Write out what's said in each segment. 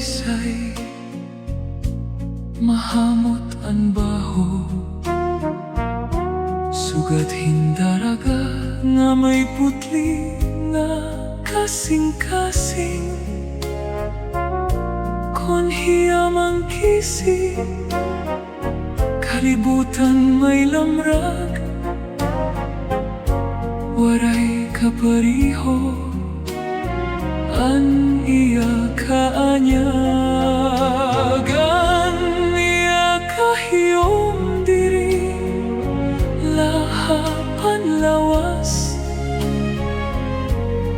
mabaysay, mahamot ang baho. Sugad Daraga nga may putli nga kasingkasing. Hiya mangkisi, Kalibutan may lamrag. Waray kapariho, hiya kaanyag. Hiya kahiyom diri, laha panlawas.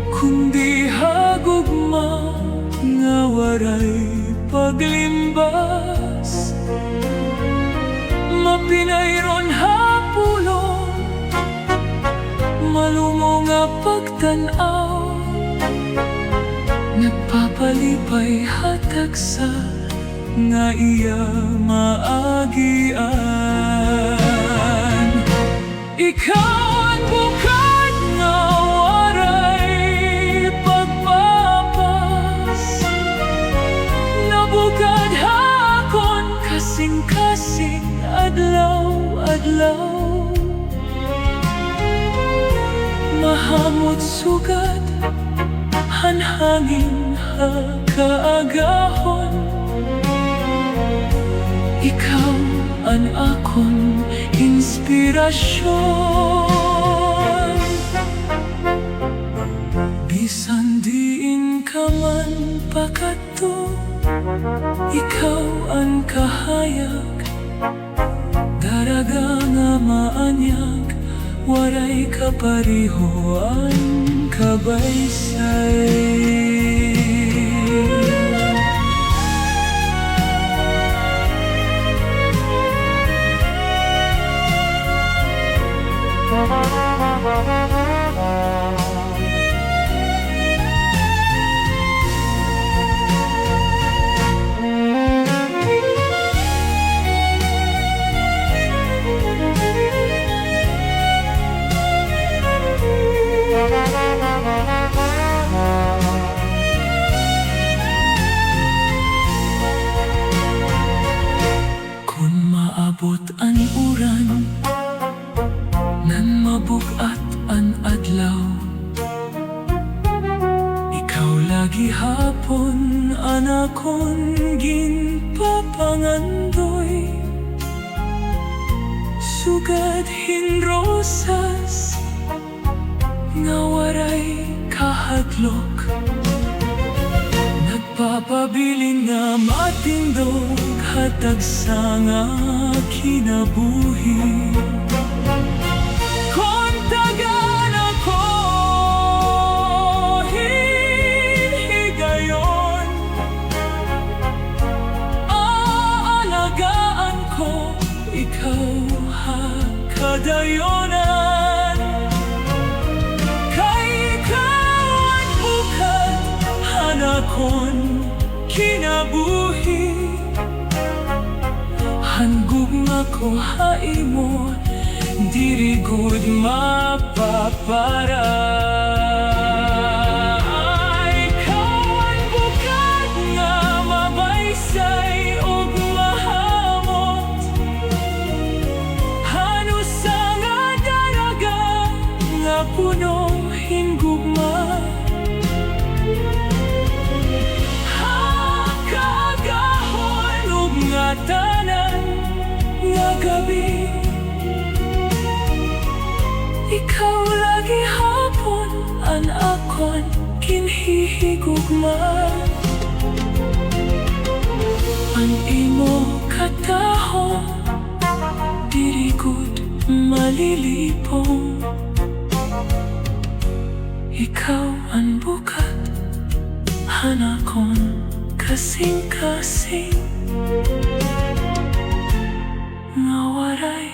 Kundi gugma nga waray paglimbas. Mapinairon pulong, Malumo nga pagtan-aw. Nagpapalipay tagsa, nga iya maagian. Ikaw ang bukad nga waray pagpapas. Bukad hakon kasingkasing, adlaw-adlaw. Mahamot sugad, hanhangin kaagahon. Ikaw ang akon inspirasyon. Bisan diin ka man pakato, ikaw ang kahayag. Daraga nga maanyag, waray kapariho ang kabaysay. Abot ang uran, nan mabug-at ang adlaw. Ikaw lagi hapon, anakon ginpapangandoy. Sugad rosas, nga waray kahadlok. Nagpapabilin nga matindog, tagsa nga kinabuhi. Kung tagan ako, higayon, aalagaan ko, ikaw kadayonan. Kay ikaw ang bukad, hanakon kinabuhi. Gugma ko haimo, diri gud mapapara. Ikaw ang bukad nga mabaysay ug mahamot. Hanusa nga daraga nga punong hingugma. Hakagahon ug nga tanan nga gabi. Ikaw lagi hapon, ang akon kinhihigugma. Ang imo kataho, diri gud malilipong. Ikaw ang bukad, hanakon kasingkasing. Waray